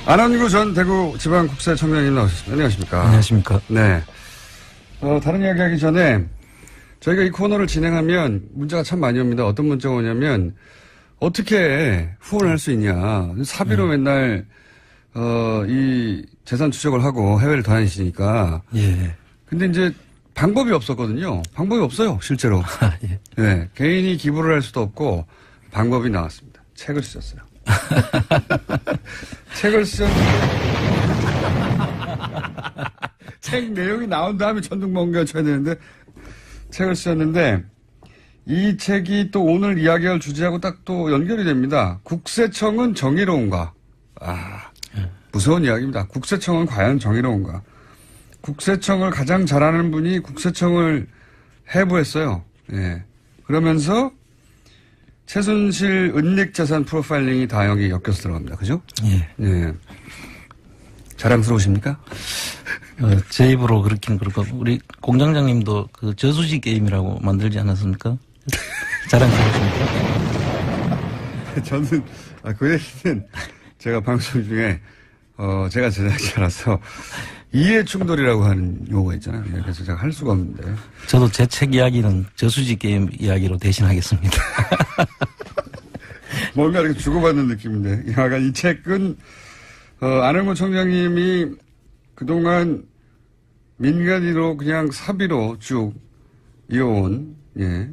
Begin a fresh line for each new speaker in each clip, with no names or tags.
안원구 전 대구지방국세청장님 나오셨습니다. 안녕하십니까.
안녕하십니까.
네. 다른 이야기 하기 전에 저희가 이 코너를 진행하면 문자가 참 많이 옵니다. 어떤 문자가 오냐면 어떻게 후원을 할 수 있냐. 사비로 맨날 이 재산 추적을 하고 해외를 다니시니까.
예.
근데 이제 방법이 없었거든요. 방법이 없어요, 실제로.
예.
네. 개인이 기부를 할 수도 없고 방법이 나왔습니다. 책을 쓰셨어요. 책을 쓰셨는데 책 내용이 나온 다음에 전등번개가 쳐야 되는데 책을 쓰셨는데 이 책이 또 오늘 이야기할 주제하고 딱 또 연결이 됩니다. 국세청은 정의로운가? 무서운 이야기입니다. 국세청은 과연 정의로운가? 국세청을 가장 잘하는 분이 국세청을 해부했어요. 예. 그러면서 최순실 은닉재산 프로파일링이 다 여기 엮여서 들어갑니다. 그죠?
예.
예. 자랑스러우십니까?
제 입으로 그렇긴 그렇고, 우리 공장장님도 그 저수지 게임이라고 만들지 않았습니까? 자랑스러우십니까?
저는, 그 얘기는 제가 방송 중에, 제가 제작자라서 이해 충돌이라고 하는 용어가 있잖아요. 그래서 제가 할 수가 없는데.
저도 제 책 이야기는 저수지 게임 이야기로 대신하겠습니다.
뭔가 이렇게 주고받는 느낌인데. 약간 이 책은, 안원구 청장님이 그동안 민간인으로 그냥 사비로 쭉 이어온, 예,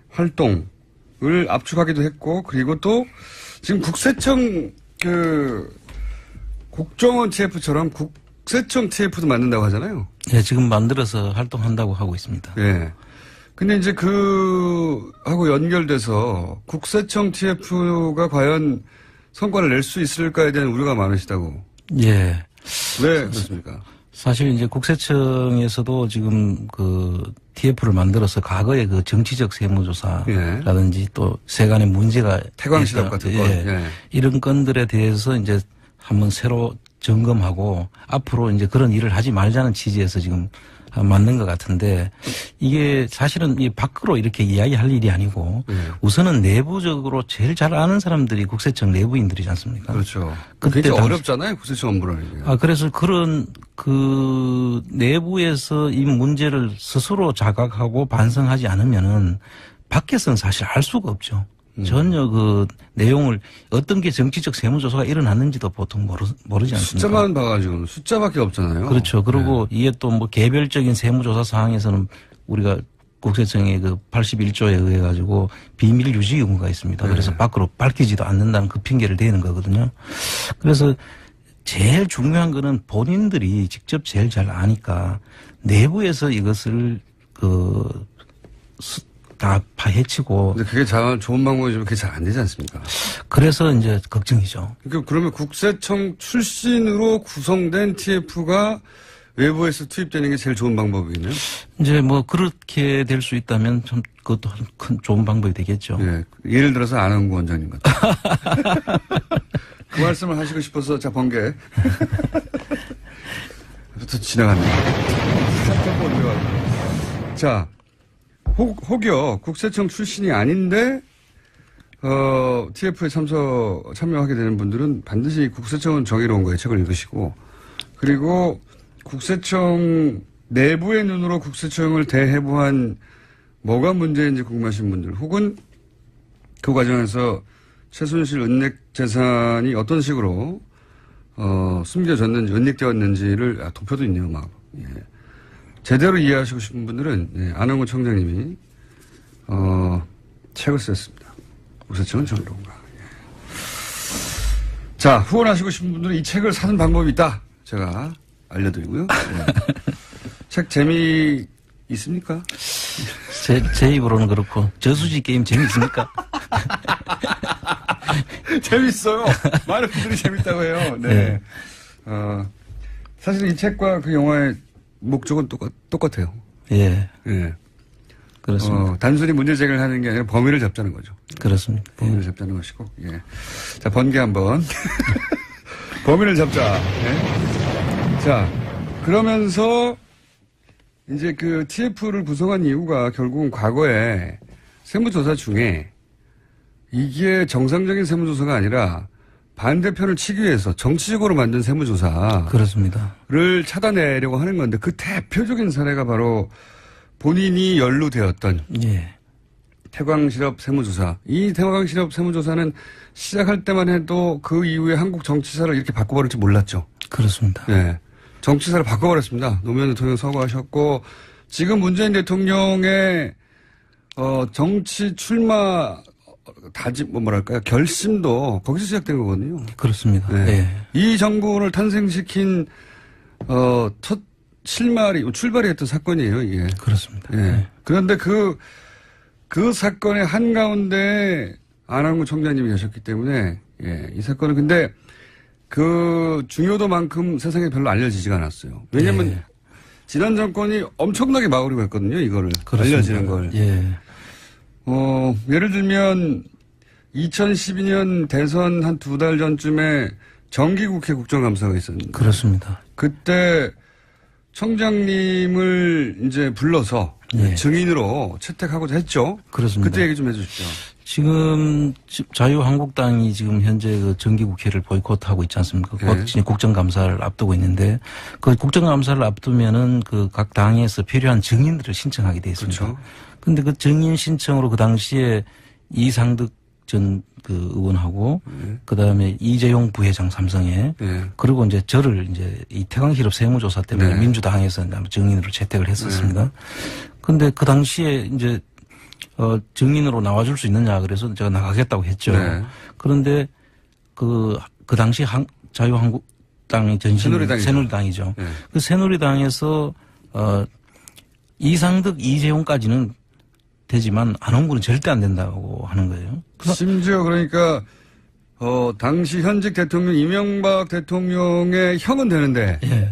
활동을 압축하기도 했고, 그리고 또 지금 국세청 국정원 TF처럼 국세청 TF도 만든다고 하잖아요.
예, 지금 만들어서 활동한다고 하고 있습니다.
예. 근데 이제 하고 연결돼서 국세청 TF가 과연 성과를 낼 수 있을까에 대한 우려가 많으시다고.
예.
왜 그렇습니까?
사실 이제 국세청에서도 지금 TF를 만들어서 과거의 정치적 세무조사라든지
예.
또 세간의 문제가
태광시럽 같은 거.
예.
예.
이런 건들에 대해서 이제 한번 새로 점검하고 앞으로 이제 그런 일을 하지 말자는 취지에서 지금 맞는 것 같은데 이게 사실은 이 밖으로 이렇게 이야기할 일이 아니고 우선은 내부적으로 제일 잘 아는 사람들이 국세청 내부인들이지 않습니까?
그렇죠.
그때
굉장히 어렵잖아요. 국세청 업무를.
그래서 그런 내부에서 이 문제를 스스로 자각하고 반성하지 않으면은 밖에서는 사실 알 수가 없죠. 전혀 내용을 어떤 게 정치적 세무조사가 일어났는지도 보통 모르지 않습니까?
숫자만 봐가지고 숫자밖에 없잖아요.
그렇죠. 그리고 이게 또 개별적인 세무조사 사항에서는 우리가 국세청의 81조에 의해 가지고 비밀 유지 의무가 있습니다. 그래서 밖으로 밝히지도 않는다는 그 핑계를 대는 거거든요. 그래서 제일 중요한 거는 본인들이 직접 제일 잘 아니까 내부에서 이것을 다 파헤치고.
근데 그게 좋은 방법이지만 그게 잘 안 되지 않습니까?
그래서 이제 걱정이죠.
그러면 국세청 출신으로 구성된 TF가 외부에서 투입되는 게 제일 좋은 방법이겠네요?
이제 그렇게 될 수 있다면 참 그것도 큰 좋은 방법이 되겠죠.
예. 예를 들어서 안원구 원장님 같은. 그 말씀을 하시고 싶어서 번개. 부터 지나갑니다. 자. 혹여 국세청 출신이 아닌데 TF에 참여하게 되는 분들은 반드시 국세청은 정의로운 거예요. 책을 읽으시고 그리고 국세청 내부의 눈으로 국세청을 대해부한 뭐가 문제인지 궁금하신 분들 혹은 그 과정에서 최순실 은닉 재산이 어떤 식으로 숨겨졌는지 은닉되었는지를 도표도 있네요. 예. 제대로 이해하시고 싶은 분들은 안원구 청장님이 책을 쓰셨습니다. 국세청은 정의로운가. 예. 자, 후원하시고 싶은 분들은 이 책을 사는 방법이 있다. 제가 알려드리고요. 예. 책 재미 있습니까?
제 입으로는 그렇고 저수지 게임 재미있습니까?
재밌어요. 많은 분들이 재밌다고 해요. 네. 사실 이 책과 그 영화의 목적은 똑같아요.
예.
예.
그렇습니다.
단순히 문제 제기를 하는 게 아니라 범위를 잡자는 거죠.
그렇습니다.
범위를 잡자는 것이고, 예. 자, 번개 한번. 범위를 잡자. 예. 자, 그러면서 이제 TF를 구성한 이유가 결국은 과거에 세무조사 중에 이게 정상적인 세무조사가 아니라 반대편을 치기 위해서 정치적으로 만든 세무조사를
그렇습니다.
차단내려고 하는 건데 그 대표적인 사례가 바로 본인이 연루되었던
예.
태광실업 세무조사. 이 태광실업 세무조사는 시작할 때만 해도 그 이후에 한국 정치사를 이렇게 바꿔버릴 줄 몰랐죠.
그렇습니다.
네. 정치사를 바꿔버렸습니다. 노무현 대통령 서거하셨고 지금 문재인 대통령의 정치 출마 결심도 거기서 시작된 거거든요.
그렇습니다.
네.
예.
이 정부를 탄생시킨 첫 출발이 했던 사건이에요, 이게.
그렇습니다.
예.
예.
그런데 그 사건의 한가운데 안한구 총장님이 계셨기 때문에, 예, 이 사건은 근데 그 중요도만큼 세상에 별로 알려지지가 않았어요. 왜냐면
예.
지난 정권이 엄청나게 막으려고 했거든요, 이거를.
그렇습니다.
알려지는 걸.
예.
예를 들면 2012년 대선 한 2달 전쯤에 정기국회 국정감사가 있었는데.
그렇습니다.
그때 청장님을 이제 불러서
예.
증인으로 채택하고자 했죠.
그렇습니다.
그때 얘기 좀 해주십시오.
지금 자유한국당이 지금 현재 그 정기국회를 보이콧하고 있지 않습니까? 곧
네.
국정감사를 앞두고 있는데 그 국정감사를 앞두면은 그 각 당에서 필요한 증인들을 신청하게 돼 있습니다.
그렇죠.
근데 그 증인 신청으로 그 당시에 이상득 전 그 의원하고 그다음에 이재용 부회장 삼성에 그리고 이제 저를 이제 이 태광실업 세무조사 때문에 민주당에서 증인으로 채택을 했었습니다. 근데 그 당시에 이제 증인으로 나와줄 수 있느냐 그래서 제가 나가겠다고 했죠.
네.
그런데 그 당시 자유한국당의 전신 새누리당이죠.
네.
그 새누리당에서 이상득 이재용까지는 되지만 안홍구는 절대 안 된다고 하는 거예요.
심지어 그러니까 당시 현직 대통령 이명박 대통령의 형은 되는데
예.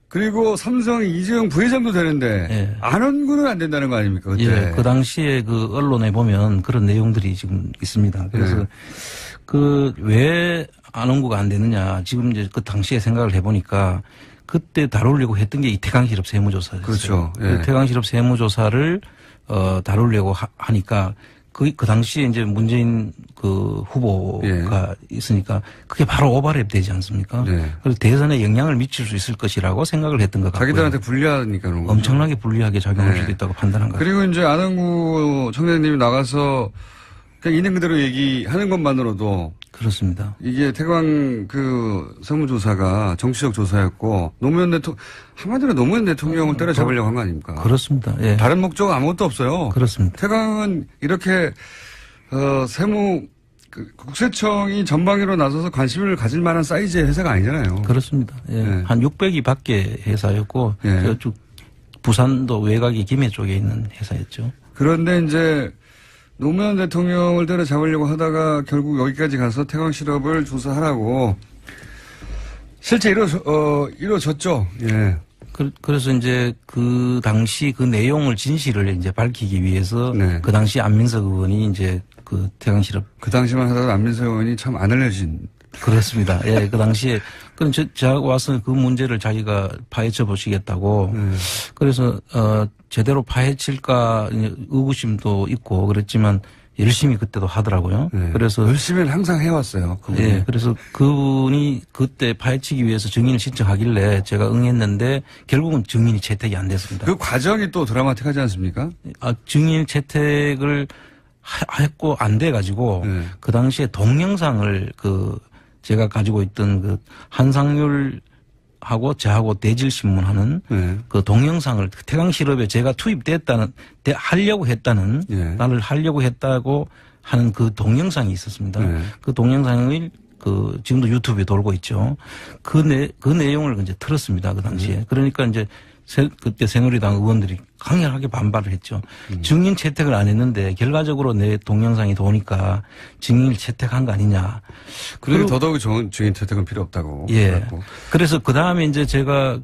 그리고 삼성의 이재용 부회장도 되는데
예.
안원구는 안 된다는 거 아닙니까? 그때.
예. 그 당시에 그 언론에 보면 그런 내용들이 지금 있습니다. 그래서 그 왜 안원구가 안 되느냐 지금 이제 그 당시에 생각을 해보니까 그때 다루려고 했던 게 이 태광실업 세무조사였어요.
그렇죠. 예.
그 태광실업 세무조사를 다루려고 하니까 그 당시에 이제 문재인 그 후보가 있으니까 그게 바로 오버랩 되지 않습니까?
네.
그래서 대선에 영향을 미칠 수 있을 것이라고 생각을 했던 것 같고요.
자기들한테 불리하니까 그런 거죠.
엄청나게 불리하게 작용할 수도 있다고 판단한 거죠.
그리고 이제 안원구 청장님이 나가서 그냥 있는 그대로 얘기하는 것만으로도
그렇습니다.
이게 태광 그 세무조사가 정치적 조사였고 한마디로 노무현 대통령을 때려잡으려고 한 거 아닙니까?
그렇습니다. 예.
다른 목적 아무것도 없어요.
그렇습니다.
태광은 이렇게 국세청이 전방위로 나서서 관심을 가질 만한 사이즈의 회사가 아니잖아요.
그렇습니다. 예.
네.
한 600이 밖에 회사였고 저쪽 부산도 외곽의 김해 쪽에 있는 회사였죠.
그런데 이제 노무현 대통령을 때려잡으려고 하다가 결국 여기까지 가서 태광실업을 조사하라고 실제 이루어졌죠. 예.
그래서 이제 그 당시 그 내용을 진실을 이제 밝히기 위해서 그 당시 안민석 의원이 이제 그 태광실업
그 당시만 하다가 안민석 의원이 참 안 알려진.
그렇습니다. 예, 그 당시에 그럼 제가 와서 그 문제를 자기가 파헤쳐 보시겠다고 그래서 제대로 파헤칠까 의구심도 있고 그랬지만 열심히 그때도 하더라고요. 그래서
열심히 항상 해왔어요. 그분이.
예, 그래서 그분이 그때 파헤치기 위해서 증인을 신청하길래 제가 응했는데 결국은 증인이 채택이 안 됐습니다.
그 과정이 또 드라마틱하지 않습니까? 증인
채택을 했고 안 돼 가지고 그 당시에 동영상을 제가 가지고 있던 그 한상률하고 저하고 대질신문하는 그 동영상을 태광실업에 제가 하려고 했다는 나를 하려고 했다고 하는 그 동영상이 있었습니다. 그 동영상을 지금도 유튜브에 돌고 있죠. 그 내용을 이제 틀었습니다. 그 당시에. 그러니까 이제 그때 새누리당 의원들이 강력하게 반발을 했죠. 증인 채택을 안 했는데 결과적으로 내 동영상이 도니까 증인을 채택한 거 아니냐.
그리고 더더욱 좋은 증인 채택은 필요 없다고.
예.
그랬고.
그래서 그 다음에 이제 제가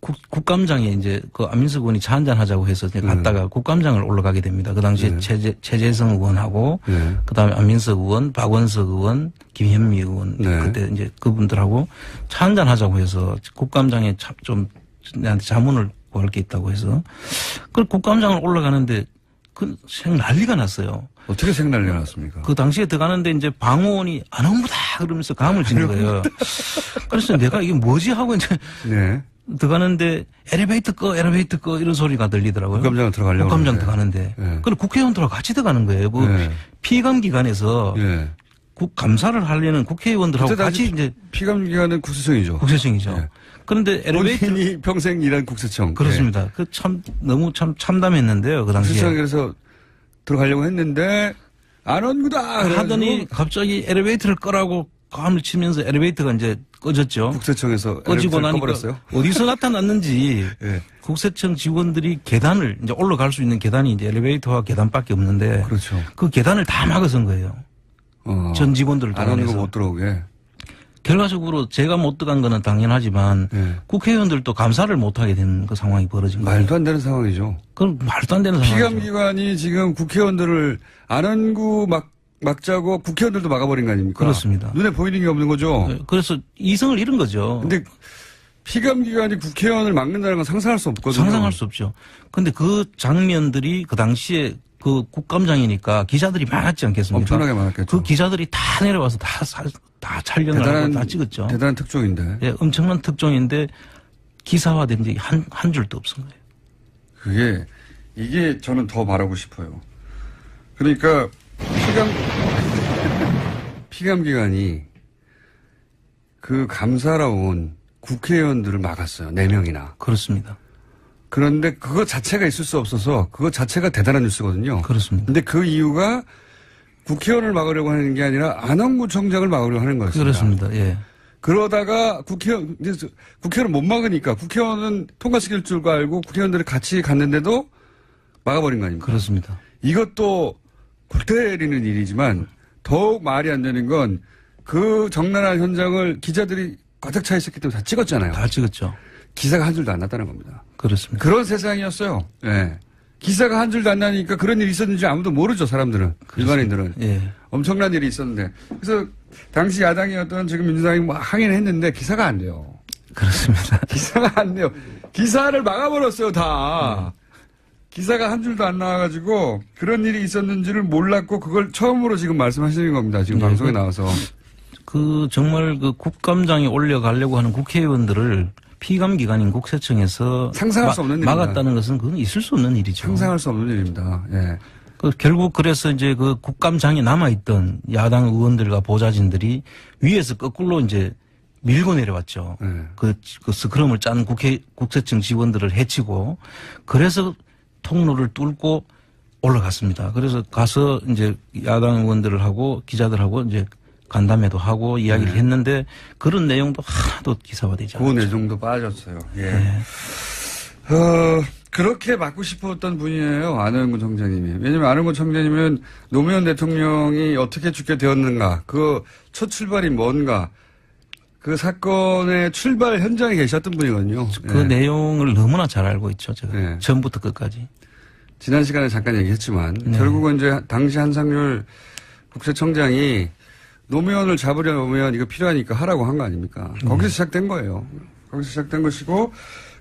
국감장에 이제 안민석 의원이 차 한잔 하자고 해서 제가 갔다가 국감장을 올라가게 됩니다. 그 당시에 최재성 의원하고 그 다음에 안민석 의원, 박원석 의원, 김현미 의원 그때 이제 그분들하고 차 한잔 하자고 해서 국감장에 좀 내한테 자문을 구할 게 있다고 해서 그 국감장을 올라가는데 생 난리가 났어요.
어떻게 생난리가 났습니까?
그 당시에 들어가는데 이제 방호원이 안온무다 그러면서 감을 지는 거예요. 그래서 내가 이게 뭐지 하고 이제
네.
들어가는데 엘리베이터 꺼 이런 소리가 들리더라고요.
국감장 들어가려고.
국감장 들어가는데.
네.
그리고 국회의원들하고 같이 들어가는 거예요. 그
네.
피감 기관에서
네.
감사를 하려는 국회의원들하고 같이 이제
피감 기관은 국세청이죠.
국세청이죠.
네.
그런데 엘리베이터
본인이 평생 일한 국세청.
그렇습니다.
네.
그 참 너무 참 참담했는데요. 그 당시에.
국세청에서 들어가려고 했는데 안 온구다
하더니 갑자기 엘리베이터를 끄라고 감을 치면서 엘리베이터가 이제 꺼졌죠.
국세청에서
꺼지고 나니까
꺼버렸어요?
어디서 나타났는지
네.
국세청 직원들이 계단을 이제 올라갈 수 있는 계단이 이제 엘리베이터와 계단밖에 없는데
그렇죠.
그 계단을 다 막아선 거예요. 전 직원들을
안 오는 거
동원해서.
못 들어오게.
결과적으로 제가 못 들어간 거는 당연하지만
네.
국회의원들도 감사를 못 하게 된 그 상황이 벌어진 거예요.
말도 안 되는 상황이죠.
그건 말도 안 되는 상황이죠.
피감기관이 지금 국회의원들을 안원구 막자고 국회의원들도 막아버린 거 아닙니까?
그렇습니다.
눈에 보이는 게 없는 거죠.
네, 그래서 이성을 잃은 거죠.
근데 피감기관이 국회의원을 막는다는 건 상상할 수 없거든요.
상상할 수 없죠. 근데 그 장면들이 그 당시에 그 국감장이니까 기자들이 많았지 않겠습니까?
엄청나게 많았겠죠.
그 기자들이 다 내려와서 다 촬영을 하고 다 찍었죠.
대단한 특종인데.
예, 엄청난 특종인데 기사화된 적이 한 줄도 없은 거예요.
이게 저는 더 말하고 싶어요. 그러니까 피감기관이 그 감사하러 온 국회의원들을 막았어요. 4명이나.
그렇습니다.
그런데 그거 자체가 있을 수 없어서 그거 자체가 대단한 뉴스거든요.
그렇습니다.
근데 그 이유가 국회의원을 막으려고 하는 게 아니라 안원구청장을 막으려고 하는 거였습니다.
그렇습니다. 예.
그러다가 국회의원을 못 막으니까 국회의원은 통과시킬 줄 알고 국회의원들이 같이 갔는데도 막아버린 거 아닙니까?
그렇습니다.
이것도 골 때리는 일이지만 더욱 말이 안 되는 건 그 적나라한 현장을 기자들이 가득 차 있었기 때문에 다 찍었잖아요.
다 찍었죠.
기사가 한 줄도 안 났다는 겁니다.
그렇습니다.
그런 세상이었어요. 예. 기사가 한 줄도 안 나니까 그런 일이 있었는지 아무도 모르죠, 사람들은. 일반인들은.
예.
엄청난 일이 있었는데. 그래서 당시 야당이었던 지금 민주당이 뭐 항의를 했는데 기사가 안 돼요.
그렇습니다.
기사가 안 돼요. 기사를 막아버렸어요, 다. 기사가 한 줄도 안 나와가지고 그런 일이 있었는지를 몰랐고 그걸 처음으로 지금 말씀하시는 겁니다. 지금
네,
방송에 나와서.
정말 그 국감장에 올려가려고 하는 국회의원들을 피감기관인 국세청에서
상상할 수 없는 일입니다.
막았다는 것은 그건 있을 수 없는 일이죠.
상상할 수 없는 일입니다. 예.
결국 그래서 이제 그 국감장에 남아있던 야당 의원들과 보좌진들이 위에서 거꾸로 이제 밀고 내려왔죠.
네.
그 스크럼을 짠 국세청 직원들을 해치고 그래서 통로를 뚫고 올라갔습니다. 그래서 가서 이제 야당 의원들을 하고 기자들하고 이제 간담회도 하고 이야기를 했는데 그런 내용도 하나도 기사화되지 않았죠.
그 내용도 빠졌어요. 예.
네.
그렇게 맡고 싶었던 분이에요. 안원구 청장님이. 왜냐하면 안원구 청장님은 노무현 대통령이 어떻게 죽게 되었는가, 그 첫 출발이 뭔가, 그 사건의 출발 현장에 계셨던 분이거든요.
그 내용을 너무나 잘 알고 있죠. 제가
네.
처음부터 끝까지.
지난 시간에 잠깐 얘기했지만 결국은 이제 당시 한상률 국세청장이 노무현을 잡으려면 이거 필요하니까 하라고 한 거 아닙니까? 거기서 시작된 거예요. 거기서 시작된 것이고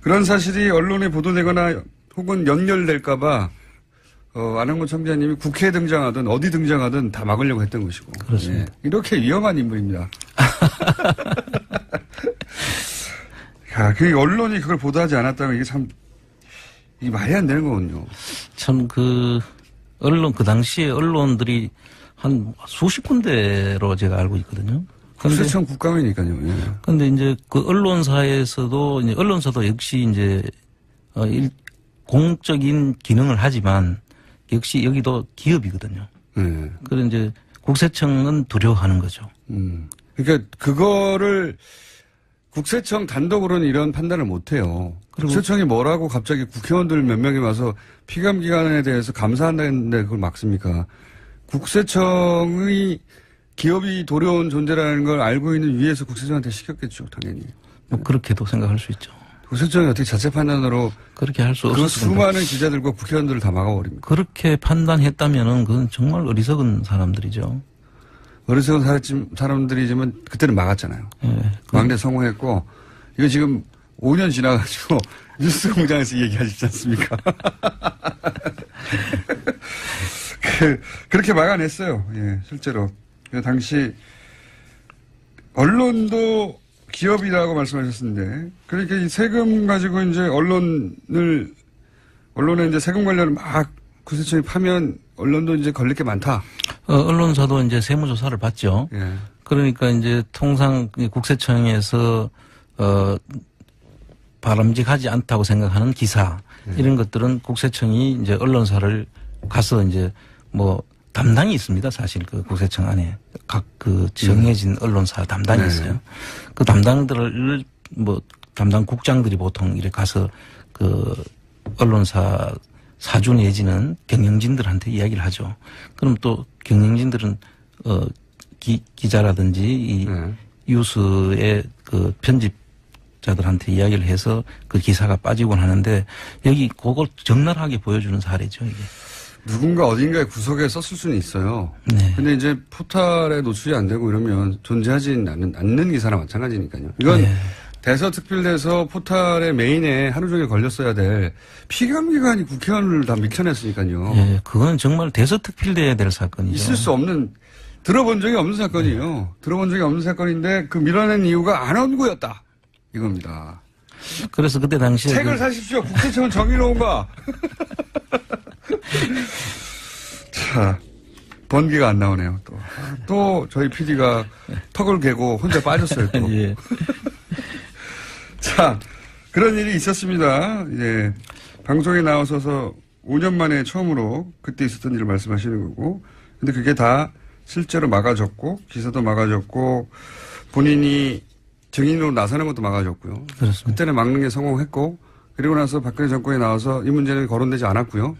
그런 사실이 언론에 보도되거나 혹은 연결될까봐 안원구 청장님이 국회에 등장하든 어디 등장하든 다 막으려고 했던 것이고.
그렇습니다.
예. 이렇게 위험한 인물입니다. 야, 그 언론이 그걸 보도하지 않았다면 이게 참 이게 말이 안 되는 거군요.
참 그 당시에 언론들이 한 수십 군데로 제가 알고 있거든요.
국세청 국감이니까요. 예.
근데 이제 그 언론사에서도 이제 언론사도 역시 이제 공적인 기능을 하지만 역시 여기도 기업이거든요.
예.
그래서 이제 국세청은 두려워하는 거죠.
그러니까 그거를 국세청 단독으로는 이런 판단을 못 해요. 국세청이 뭐라고 갑자기 국회의원들 몇 명이 와서 피감기관에 대해서 감사한다는데 그걸 막습니까? 국세청의 기업이 도려운 존재라는 걸 알고 있는 위에서 국세청한테 시켰겠죠, 당연히.
뭐 그렇게도 생각할 수 있죠.
국세청이 어떻게 자체 판단으로
그렇게 할 수 없을
그 수많은 기자들과 국회의원들을 다 막아버립니다.
그렇게 판단했다면은 그건 정말 어리석은 사람들이죠.
어리석은 사람들이지만 그때는 막았잖아요.
예.
막내 성공했고 이거 지금 5년 지나가지고 뉴스 공장에서 얘기하시지 않습니까? 그렇게 막아냈어요. 예, 실제로. 당시 언론도 기업이라고 말씀하셨는데, 그러니까 이 세금 가지고 이제 언론에 이제 세금 관련을 막 국세청이 파면 언론도 이제 걸릴 게 많다.
언론사도 이제 세무조사를 받죠.
예.
그러니까 이제 통상 국세청에서 바람직하지 않다고 생각하는 기사 이런 것들은 국세청이 이제 언론사를 가서 이제 뭐 담당이 있습니다. 사실 그 국세청 안에 각 그 정해진 언론사 담당이 있어요. 그 담당들을 뭐 담당 국장들이 보통 이렇게 가서 그 언론사 사주 내지는 경영진들한테 이야기를 하죠. 그럼 또 경영진들은 기자라든지 이 뉴스의 그 편집자들한테 이야기를 해서 그 기사가 빠지곤 하는데 여기 그걸 적나라하게 보여주는 사례죠, 이게.
누군가 어딘가의 구석에 썼을 수는 있어요.
네.
근데 이제 포탈에 노출이 안 되고 이러면 존재하지 않는 기사나 마찬가지니까요. 이건
네.
대서특필돼서 포탈의 메인에 하루 종일 걸렸어야 될 피감기관이 국회의원을 다 밀쳐냈으니까요.
예, 그건 정말 대서특필돼야 될 사건이죠.
있을 수 없는, 들어본 적이 없는 사건이에요. 들어본 적이 없는 사건인데 그 밀어낸 이유가 안원구였다. 이겁니다.
그래서 그때 당시에
책을 사십시오. 국세청은 정의로운가. 자, 번개가 안 나오네요. 또 저희 PD가 턱을 개고 혼자 빠졌어요. 또.
예.
자, 그런 일이 있었습니다. 이제 방송에 나와서서 5년 만에 처음으로 그때 있었던 일을 말씀하시는 거고, 근데 그게 다 실제로 막아졌고, 기사도 막아졌고, 본인이 증인으로 나서는 것도 막아졌고요.
그렇습니다.
그때는 막는 게 성공했고, 그리고 나서 박근혜 정권에 나와서 이 문제는 거론되지 않았고요.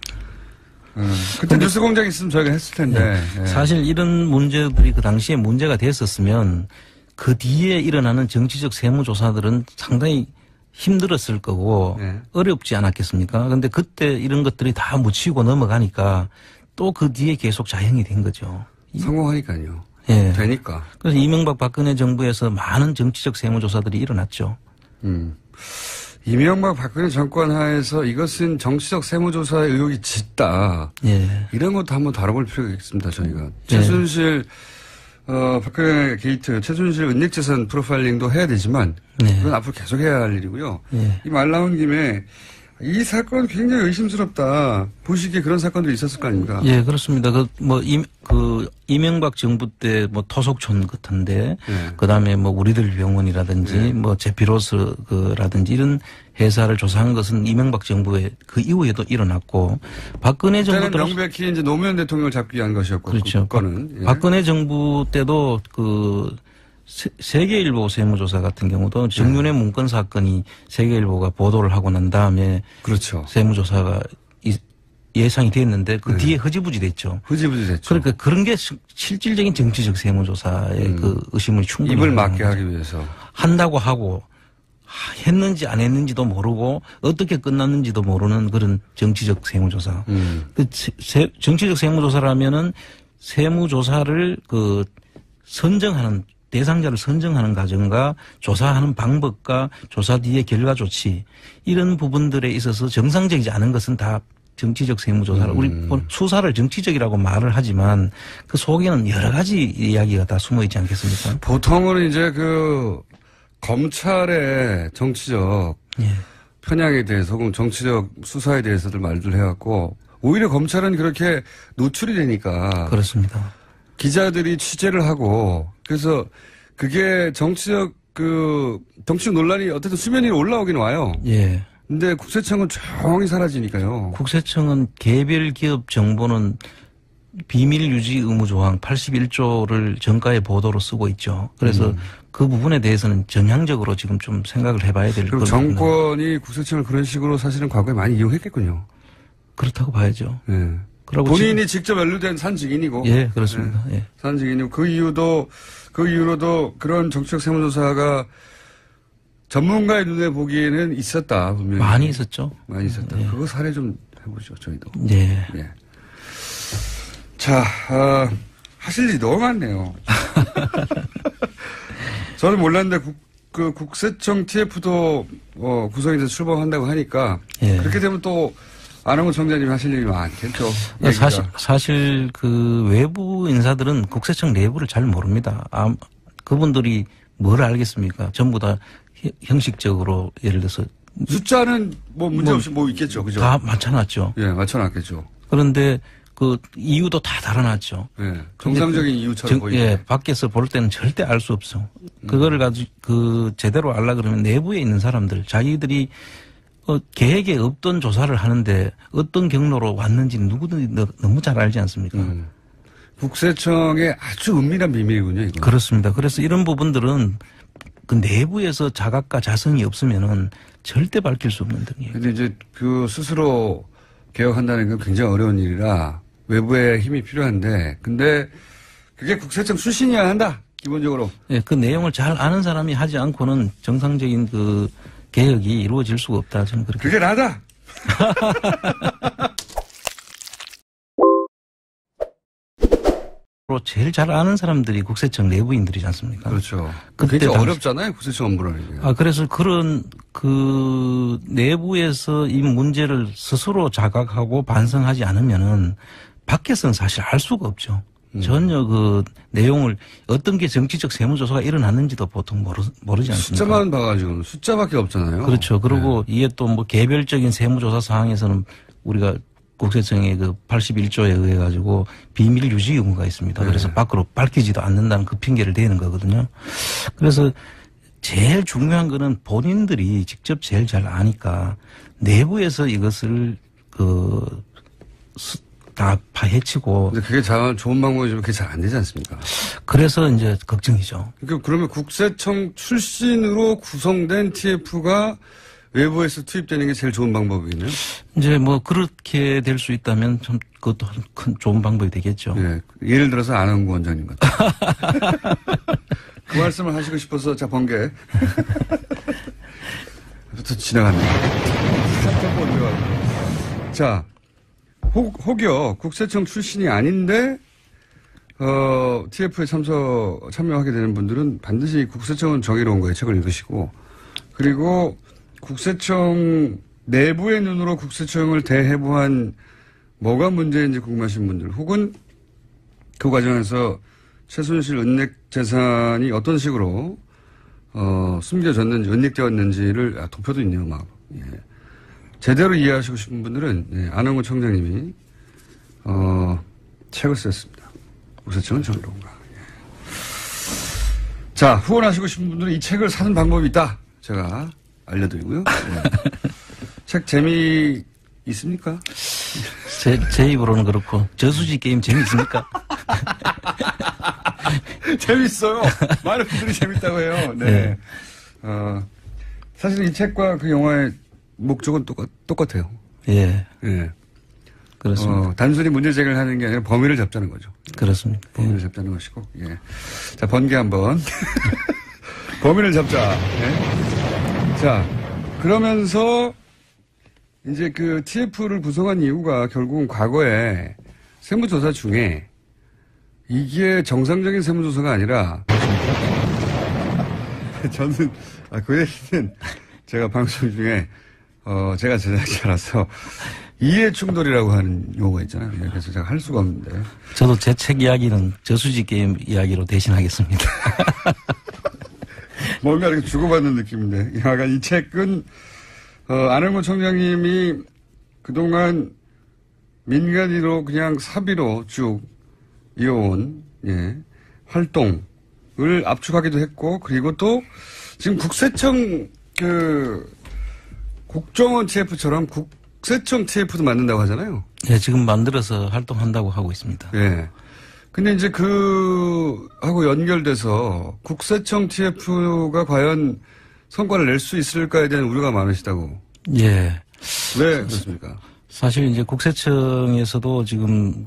그때 뉴스공장 있으면 저희가 했을 텐데.
네. 사실 이런 문제들이 그 당시에 문제가 됐었으면 그 뒤에 일어나는 정치적 세무조사들은 상당히 힘들었을 거고
네.
어렵지 않았겠습니까? 그런데 그때 이런 것들이 다 묻히고 넘어가니까 또 그 뒤에 계속 자행이 된 거죠.
성공하니까요.
예.
되니까.
그래서 이명박 박근혜 정부에서 많은 정치적 세무조사들이 일어났죠.
이명박 박근혜 정권 하에서 이것은 정치적 세무조사의 의혹이 짙다.
예.
이런 것도 한번 다뤄볼 필요가 있습니다, 저희가. 최순실, 박근혜 게이트, 최순실 은닉재산 프로파일링도 해야 되지만,
네.
그건 앞으로 계속 해야 할 일이고요.
예.
이 말 나온 김에, 이 사건 굉장히 의심스럽다. 보시기에 그런 사건들이 있었을 거 아닙니까?
예, 그렇습니다. 이명박 정부 때 뭐 토속촌 같은데,
네.
그 다음에 뭐 우리들 병원이라든지,
네.
뭐 제피로스라든지 이런 회사를 조사한 것은 이명박 정부의 그 이후에도 일어났고, 박근혜 정부
그때는
들어
명백히 이제 노무현 대통령을 잡기 위한 것이었고.
그렇죠.
그 건은. 예.
박근혜 정부 때도 그 세계일보 세무조사 같은 경우도 정윤회 문건 사건이 세계일보가 보도를 하고 난 다음에
그렇죠.
세무조사가 예상이 됐는데 그 뒤에 흐지부지 됐죠.
흐지부지 됐죠.
그러니까 그런 게 실질적인 정치적 세무조사의 그 의심을 충분히
입을 막게
거죠.
하기 위해서.
한다고 하고 했는지 안 했는지도 모르고 어떻게 끝났는지도 모르는 그런 정치적 세무조사. 그 정치적 세무조사라면은 세무조사를 그 선정하는 대상자를 선정하는 과정과 조사하는 방법과 조사 뒤의 결과 조치 이런 부분들에 있어서 정상적이지 않은 것은 다 정치적 세무조사를 우리 수사를 정치적이라고 말을 하지만 그 속에는 여러 가지 이야기가 다 숨어 있지 않겠습니까?
보통은 이제 그 검찰의 정치적
예.
편향에 대해서 혹은 정치적 수사에 대해서들 말들 해갖고 오히려 검찰은 그렇게 노출이 되니까
그렇습니다.
기자들이 취재를 하고 그래서 그게 정치적 논란이 어쨌든 수면 위에 올라오긴 와요.
예.
근데 국세청은 조용히 사라지니까요.
국세청은 개별 기업 정보는 비밀 유지 의무 조항 81조를 정가의 보도로 쓰고 있죠. 그래서 그 부분에 대해서는 전향적으로 지금 좀 생각을 해봐야 될
그리고
거거든요.
정권이 국세청을 그런 식으로 사실은 과거에 많이 이용했겠군요.
그렇다고 봐야죠.
예.
그러고
본인이 직접 연루된 산증인이고.
예, 그렇습니다. 예.
산증인이고 그 이후로도 그런 정치적 세무조사가 전문가의 눈에 보기에는 있었다. 분명히.
많이 있었죠.
많이 있었다.
예.
그거 사례 좀 해보죠, 저희도.
예.
예. 자, 하실 일이 너무 많네요. 저는 몰랐는데 국세청 TF도 구성이 돼서 출범한다고 하니까
예.
그렇게 되면 또 안홍구 청장님 하실 일이 많겠죠.
사실 그 외부 인사들은 국세청 내부를 잘 모릅니다. 그분들이 뭘 알겠습니까? 전부 다 형식적으로 예를 들어서
숫자는 뭐 문제없이 뭐 있겠죠. 그죠?
다 맞춰놨죠.
예, 맞춰놨겠죠.
그런데 그 이유도 다 달아놨죠.
예, 정상적인 이유처럼 보이죠.
예, 밖에서 볼 때는 절대 알 수 없어. 그거를 가지고 제대로 알라 그러면 내부에 있는 사람들 자기들이 계획에 없던 조사를 하는데 어떤 경로로 왔는지 누구든지 너무 잘 알지 않습니까?
국세청의 아주 은밀한 비밀이군요, 이거.
그렇습니다. 그래서 이런 부분들은 그 내부에서 자각과 자성이 없으면은 절대 밝힐 수 없는 등이에요.
근데 이제 그 스스로 개혁한다는 건 굉장히 어려운 일이라 외부의 힘이 필요한데, 근데 그게 국세청 출신이어야 한다, 기본적으로.
예, 그 내용을 잘 아는 사람이 하지 않고는 정상적인 그 개혁이 이루어질 수가 없다. 저는 그렇게.
그게 나다!
제일 잘 아는 사람들이 국세청 내부인들이지 않습니까?
그렇죠. 굉장히 어렵잖아요, 국세청 업무라는 게.
그래서 그런 그 내부에서 이 문제를 스스로 자각하고 반성하지 않으면은 밖에서는 사실 알 수가 없죠. 전혀 그 내용을 어떤 게 정치적 세무조사가 일어났는지도 보통 모르지 않습니까?
숫자만 봐가지고 숫자밖에 없잖아요.
그렇죠. 그리고
네.
이게 또 뭐 개별적인 세무조사 사항에서는 우리가 국세청의 그 81조에 의해 가지고 비밀 유지 의무가 있습니다.
네.
그래서 밖으로 밝히지도 않는다는 그 핑계를 대는 거거든요. 그래서 제일 중요한 거는 본인들이 직접 제일 잘 아니까 내부에서 이것을 다 파헤치고.
근데 그게 좋은 방법이지만 그게 잘 안 되지 않습니까?
그래서 이제 걱정이죠.
그러면 국세청 출신으로 구성된 TF가 외부에서 투입되는 게 제일 좋은 방법이네요.
이제 뭐 그렇게 될 수 있다면 좀 그것도 큰 좋은 방법이 되겠죠.
예. 예를 들어서 안홍구 원장님 같은. 그 말씀을 하시고 싶어서 자 번개. 부터 지나갑니다. 자, 혹여 국세청 출신이 아닌데 TF에 참여하게 되는 분들은 반드시 국세청은 정의로운 거예요. 책을 읽으시고. 그리고 국세청 내부의 눈으로 국세청을 대해부한 뭐가 문제인지 궁금하신 분들 혹은 그 과정에서 최순실 은닉 재산이 어떤 식으로 숨겨졌는지 은닉되었는지를 도표도 있네요. 막 예. 제대로 이해하시고 싶은 분들은 예, 안홍구 청장님이 책을 썼습니다. 국세청은 정의로운가. 예. 자, 후원하시고 싶은 분들은 이 책을 사는 방법이 있다. 제가 알려드리고요. 네. 책 재미 있습니까?
제 입으로는 그렇고 저수지 게임 재미있습니까?
재밌어요. 많은 분들이 재밌다고 해요. 네. 사실 이 책과 그 영화의 목적은 똑같아요.
예.
예.
그렇습니다.
단순히 문제 제기를 하는 게 아니라 범위를 잡자는 거죠.
그렇습니다.
범위를 잡자는 것이고. 예. 자, 번개 한번. 범위를 잡자. 예. 자, 그러면서 이제 그 TF를 구성한 이유가 결국은 과거에 세무조사 중에 이게 정상적인 세무조사가 아니라 저는 그 얘기는 제가 방송 중에 제가 제작자라서 이해 충돌이라고 하는 용어가 있잖아요. 그래서 제가 할 수가 없는데.
저도 제 책 이야기는 저수지 게임 이야기로 대신하겠습니다.
뭔가 이렇게 주고받는 느낌인데. 약간 이 책은, 안홍구 청장님이 그동안 민간인으로 그냥 사비로 쭉 이어온, 예, 활동을 압축하기도 했고, 그리고 또 지금 국세청 국정원 TF처럼 국세청 TF도 만든다고 하잖아요.
예, 지금 만들어서 활동한다고 하고 있습니다.
예. 근데 이제 하고 연결돼서 국세청 TF가 과연 성과를 낼 수 있을까에 대한 우려가 많으시다고.
예.
왜 그렇습니까?
사실 이제 국세청에서도 지금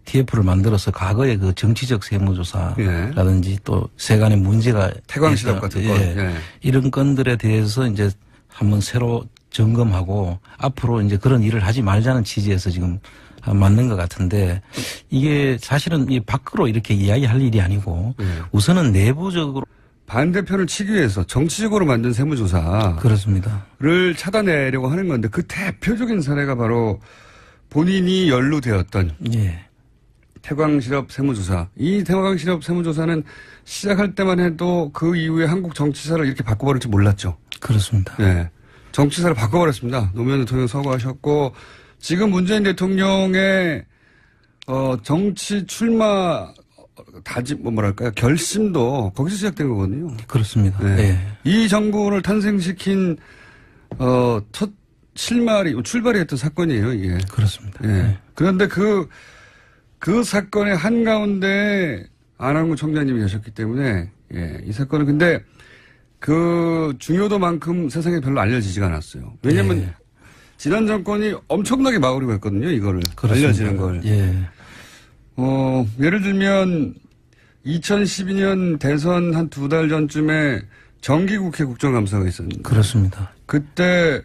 TF를 만들어서 과거의 그 정치적 세무조사라든지 예. 또 세간의 문제가
태광시답 같은 거.
예. 예. 이런 건들에 대해서 이제 한번 새로 점검하고 앞으로 이제 그런 일을 하지 말자는 취지에서 지금 맞는 것 같은데 이게 사실은 이 밖으로 이렇게 이야기할 일이 아니고 우선은 내부적으로
반대편을 치기 위해서 정치적으로 만든 세무조사를
그렇습니다.
차단내려고 하는 건데 그 대표적인 사례가 바로 본인이 연루되었던
예.
태광실업 세무조사. 이 태광실업 세무조사는 시작할 때만 해도 그 이후에 한국 정치사를 이렇게 바꿔버릴 줄 몰랐죠.
그렇습니다.
네. 정치사를 바꿔버렸습니다. 노무현 대통령 서거하셨고 지금 문재인 대통령의 정치 출마 뭐랄까요 결심도 거기서 시작된 거거든요.
그렇습니다.
네.
예.
이 정부를 탄생시킨 첫 출발이 했던 사건이에요, 이게.
그렇습니다.
예.
예.
그런데 그 사건의 한가운데 안한구 청장님이 계셨기 때문에, 예, 이 사건은 근데 그 중요도만큼 세상에 별로 알려지지가 않았어요. 왜냐면
예.
지난 정권이 엄청나게 막으려고 했거든요, 이거를.
그렇습니다.
알려지는 걸.
예.
예를 들면 2012년 대선 한 2달 전쯤에 정기국회 국정감사가 있었는데.
그렇습니다.
그때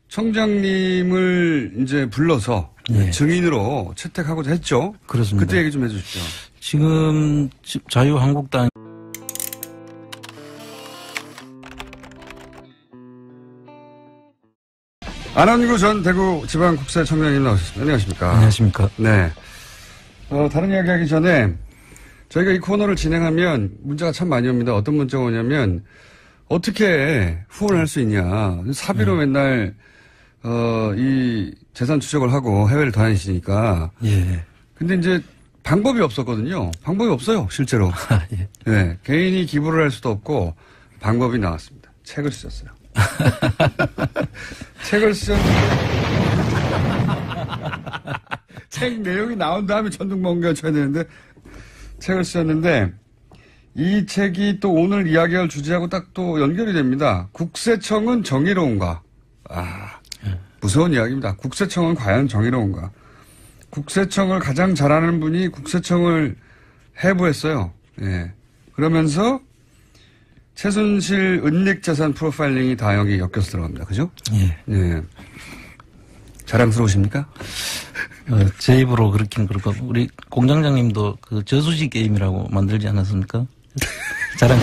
청장님을 이제 불러서
예.
증인으로 채택하고자 했죠.
그렇습니다.
그때 얘기 좀 해주십시오.
지금 자유한국당
안한구 전 대구지방국세청장님 나오셨습니다. 안녕하십니까.
안녕하십니까.
네. 다른 이야기 하기 전에 저희가 이 코너를 진행하면 문자가 참 많이 옵니다. 어떤 문자가 오냐면 어떻게 후원을 할 수 있냐. 사비로 맨날 이 재산 추적을 하고 해외를 다니시니까.
예.
근데 이제 방법이 없었거든요. 방법이 없어요, 실제로.
예.
네. 개인이 기부를 할 수도 없고 방법이 나왔습니다. 책을 쓰셨어요. 책을 쓰셨는데 책 내용이 나온 다음에 천둥번개가 쳐야 되는데 책을 쓰셨는데 이 책이 또 오늘 이야기할 주제하고 딱 또 연결이 됩니다. 국세청은 정의로운가? 무서운 이야기입니다. 국세청은 과연 정의로운가? 국세청을 가장 잘하는 분이 국세청을 해부했어요. 예. 그러면서 최순실 은닉재산 프로파일링이 다 여기 엮여서 들어갑니다. 그죠?
예.
예. 자랑스러우십니까?
제 입으로 그렇긴 그렇고 우리 공장장님도 그 저수지 게임이라고 만들지 않았습니까? 자랑.